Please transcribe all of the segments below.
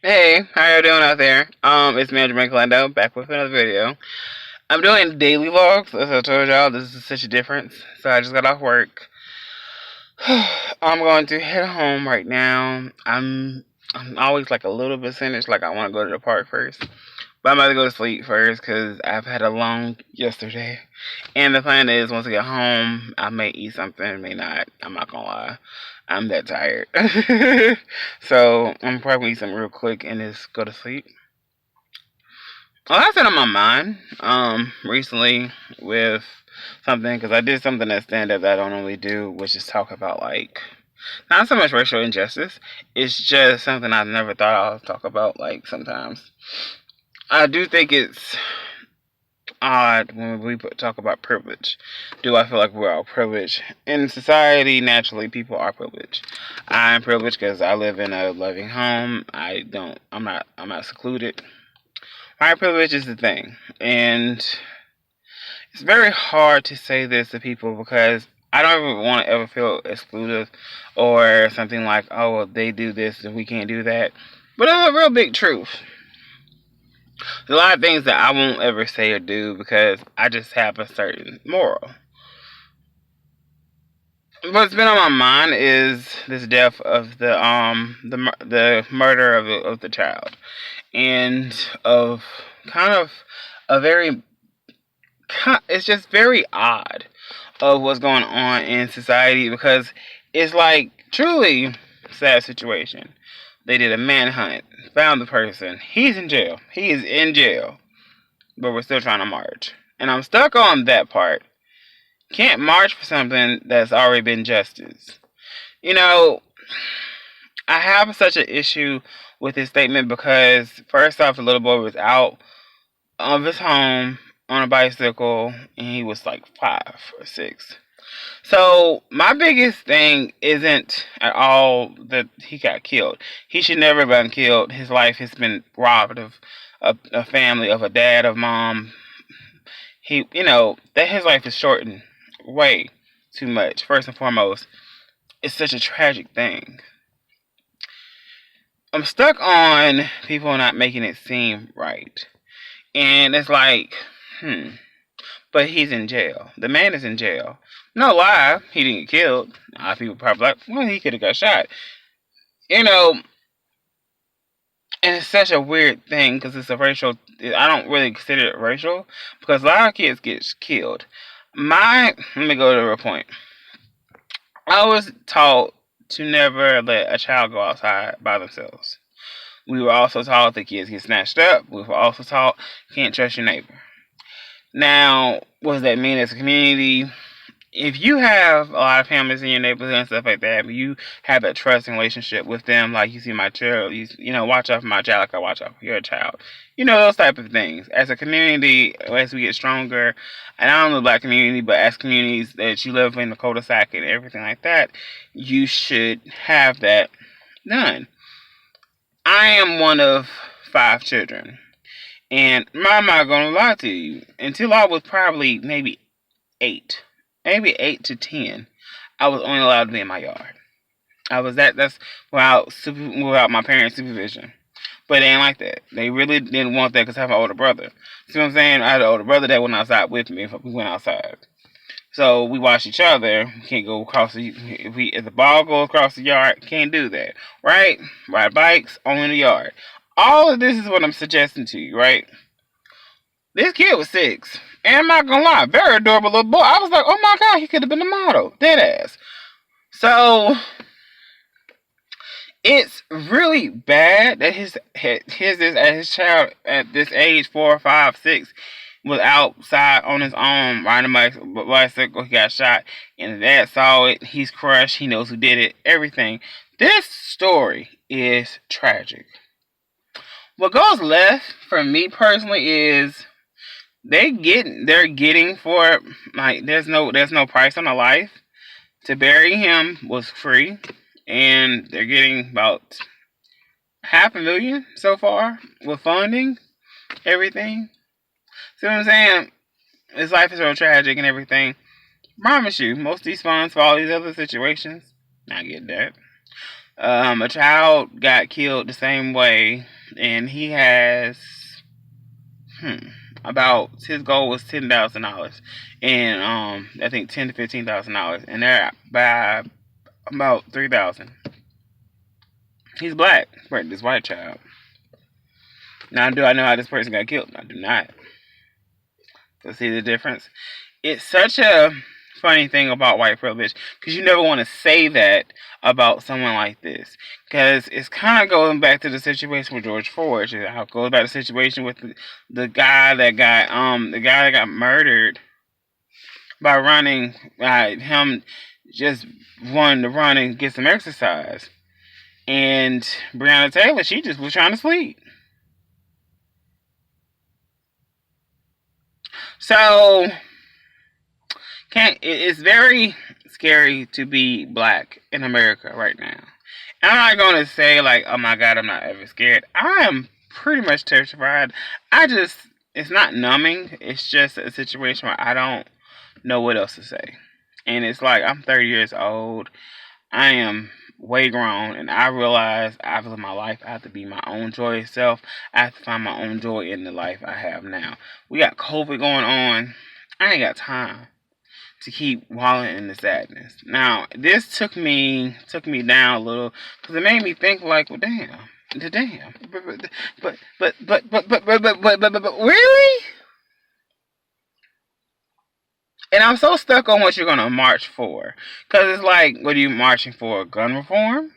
Hey, how you doing out there? It's me, Jermaine Callando, back with another video. I'm doing daily vlogs, as I told y'all. This is such a difference. So I just got off work. I'm going to head home right now. I'm always like a little bit finished, like I want to go to the park first. But I'm about to go to sleep first because I've had a long yesterday. And the plan is once I get home, I may eat something, may not. I'm not gonna lie. I'm that tired. So I'm probably gonna eat something real quick and just go to sleep. Well, that's been on my mind recently with something because I did something that stand up that I don't normally do, which is talk about like not so much racial injustice. It's just something I've never thought I would talk about. Like sometimes I do think it's odd when we talk about privilege. Do I feel like we're all privileged? In society, naturally, people are privileged. I'm privileged because I live in a loving home. I don't. I'm not secluded. My privilege is the thing, and it's very hard to say this to people because I don't ever want to ever feel excluded or something like, oh, well, they do this and we can't do that. But it's a real big truth. There's a lot of things that I won't ever say or do because I just have a certain moral. What's been on my mind is this death of the murder of the child, and of kind of a very it's just very odd of what's going on in society because it's like truly sad situation. They did a manhunt, found the person. He's in jail. He is in jail, but we're still trying to march. And I'm stuck on that part. Can't march for something that's already been justice. You know, I have such an issue with this statement because, first off, the little boy was out of his home on a bicycle and he was like 5 or 6. So, my biggest thing isn't at all that he got killed. He should never have been killed. His life has been robbed of a family, of a dad, of mom. That his life is shortened way too much. First and foremost, it's such a tragic thing. I'm stuck on people not making it seem right. And it's like, but he's in jail. The man is in jail. No lie, he didn't get killed. A lot of people probably like, well, he could have got shot. You know, and it's such a weird thing because it's a racial. I don't really consider it racial because a lot of kids get killed. Let me go to a point. I was taught to never let a child go outside by themselves. We were also taught that kids get snatched up. We were also taught you can't trust your neighbor. Now, what does that mean as a community? If you have a lot of families in your neighborhood and stuff like that, but you have a trusting relationship with them, like you see my child, watch out for my child like I watch out for your child. Those type of things. As a community, as we get stronger, and not only the black community, but as communities that you live in the cul-de-sac and everything like that, you should have that done. I am one of 5 children. And I'm not gonna lie to you. Until I was probably maybe 8 to 10, I was only allowed to be in my yard. That's without my parents' supervision. But they ain't like that. They really didn't want that because I have an older brother. See what I'm saying? I had an older brother that went outside with me if we went outside. So we watch each other. We can't go across if the ball goes across the yard, can't do that. Right? Ride bikes, only in the yard. All of this is what I'm suggesting to you, right? This kid was 6. And I'm not gonna lie, very adorable little boy. I was like, oh my god, he could have been a model. Dead ass. So it's really bad that his child at this age, 4, 5, 6, was outside on his own riding a bicycle. He got shot, and his dad saw it. He's crushed. He knows who did it. Everything. This story is tragic. What goes left for me personally is they're getting for like there's no price on a life. To bury him was free, and they're getting about $500,000 so far with funding, everything. See what I'm saying? His life is so tragic and everything. Promise you, most of these funds for all these other situations, I get that. A child got killed the same way, and he has about his goal was $10,000, and I think $10,000 to $15,000, and they're by about 3,000. He's black, right? This white child. Now, do I know how this person got killed? I do not. So see the difference? It's such a funny thing about white privilege, because you never want to say that about someone like this, because it's kind of going back to the situation with George Floyd. How it goes back to the situation with the guy that got murdered by running, him just wanting to run and get some exercise, and Breonna Taylor, she just was trying to sleep. So it's very scary to be black in America right now. And I'm not going to say like, oh my God, I'm not ever scared. I am pretty much terrified. It's not numbing. It's just a situation where I don't know what else to say. And it's like, I'm 30 years old. I am way grown, and I realize I've lived my life. I have to be my own joyous self. I have to find my own joy in the life I have now. We got COVID going on. I ain't got time to keep wallowing in the sadness. Now, this took me down a little, because it made me think like, well, damn, but really? And I'm so stuck on what you're gonna march for, because it's like, what are you marching for? Gun reform?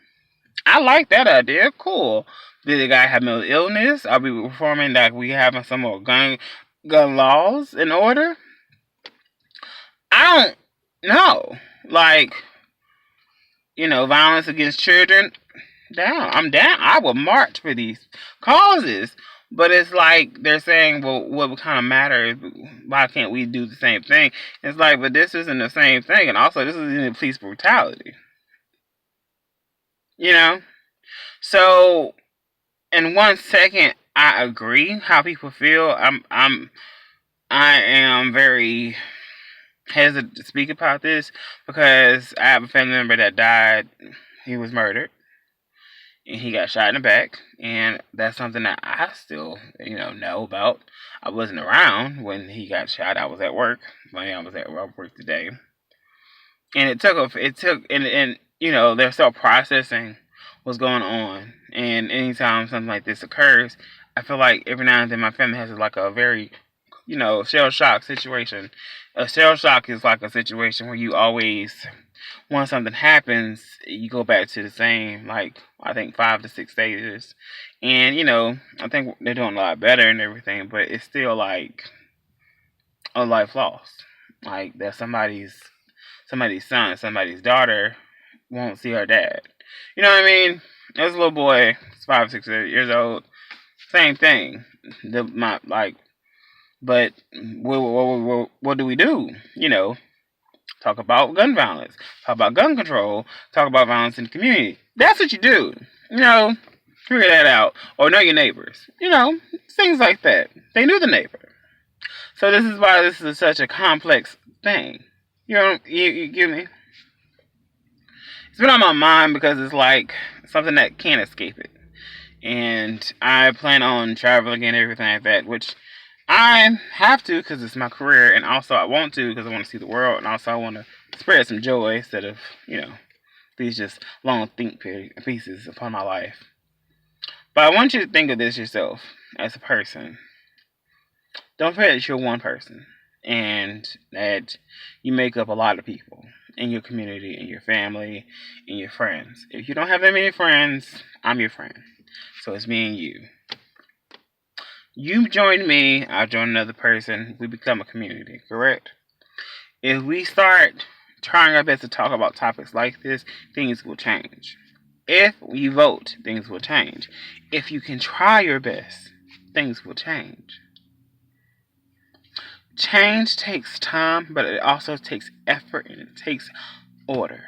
I like that idea. Cool. Did the guy have mental illness? Are we reforming that? We having some more gun laws in order? I don't know. Like, violence against children. Down. I'm down. I will march for these causes. But it's like they're saying, well, what kind of matter? Why can't we do the same thing? It's like, but this isn't the same thing. And also, this isn't police brutality. So, in 1 second, I agree how people feel. I am very hesitant to speak about this, because I have a family member that died. He was murdered, and he got shot in the back, and that's something that I still, know about. I wasn't around when he got shot. I was at work. I was at work today, and they're still processing what's going on. And anytime something like this occurs, I feel like every now and then my family has like a very, shell shock situation. A shell shock is like a situation where you always, once something happens, you go back to the same, like, I think 5 to 6 stages. And, I think they're doing a lot better and everything, but it's still like a life lost. Like, that somebody's son, somebody's daughter won't see her dad. You know what I mean? There's a little boy, 5, 6 years old. Same thing. But what do we do? Talk about gun violence, talk about gun control, talk about violence in the community. That's what you do. Figure that out. Or know your neighbors. Things like that. They knew the neighbor. So this is why this is such a complex thing. You give me? It's been on my mind because it's like something that can't escape it. And I plan on traveling and everything like that, which I have to because it's my career, and also I want to because I want to see the world, and also I want to spread some joy instead of, these just long think pieces upon my life. But I want you to think of this yourself as a person. Don't forget that you're one person, and that you make up a lot of people in your community, in your family, in your friends. If you don't have that many friends, I'm your friend. So it's me and you. You join me, I join another person, we become a community, correct? If we start trying our best to talk about topics like this, things will change. If we vote, things will change. If you can try your best, things will change. Change takes time, but it also takes effort, and it takes order.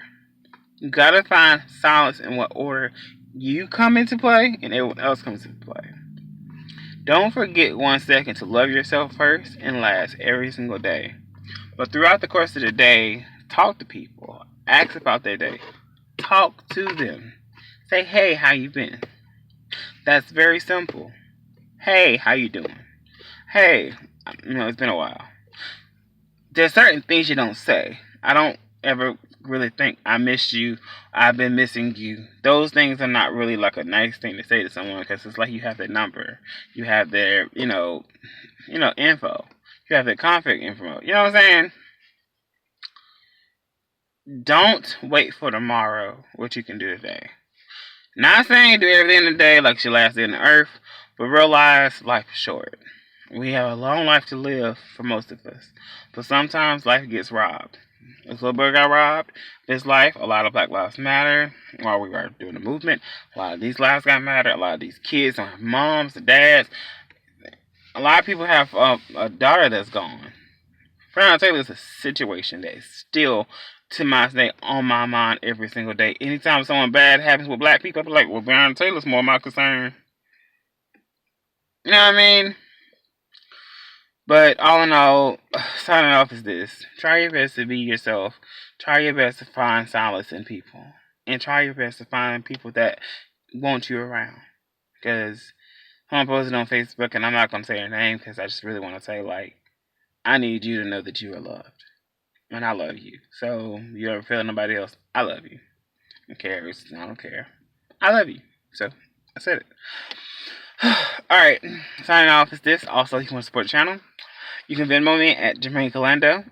You gotta find silence in what order you come into play and everyone else comes into play. Don't forget 1 second to love yourself first and last every single day. But throughout the course of the day, talk to people. Ask about their day. Talk to them. Say, hey, how you been? That's very simple. Hey, how you doing? Hey, it's been a while. There's certain things you don't say. I don't ever really think I missed you. I've been missing you. Those things are not really like a nice thing to say to someone because it's like you have their number, you have their info, you have their contact info. You know what I'm saying? Don't wait for tomorrow what you can do today. Not saying do everything today like it's your last day on the earth, but realize life is short. We have a long life to live for most of us, but sometimes life gets robbed. This little boy got robbed. This life, a lot of Black Lives Matter. While we were doing the movement, a lot of these lives got matter. A lot of these kids don't have moms, dads. A lot of people have a daughter that's gone. Breonna Taylor is a situation that is still, to my day, on my mind every single day. Anytime something bad happens with black people, I'm like, well, Breonna Taylor's more my concern. You know what I mean? But all in all, signing off is this. Try your best to be yourself. Try your best to find solace in people. And try your best to find people that want you around. Because I'm posting on Facebook, and I'm not going to say her name because I just really want to say, like, I need you to know that you are loved. And I love you. So, you ever feel nobody else, I love you. Who cares? I don't care. I love you. So, I said it. Alright, signing off is this. Also, if you want to support the channel, you can Venmo me at Jermaine Callando.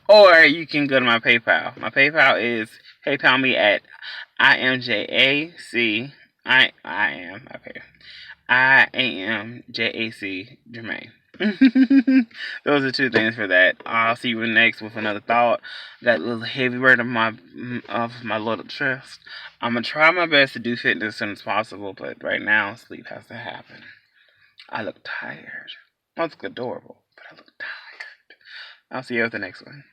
Or you can go to my PayPal. My PayPal is PayPal me at IMJAC. IAMJAC Jermaine. Those are two things for that. I'll see you next with another thought. That little heavy word of my little chest. I'm gonna try my best to do fitness as soon as possible, but right now sleep has to happen. I look tired. I look adorable, but I look tired. I'll see you at the next one.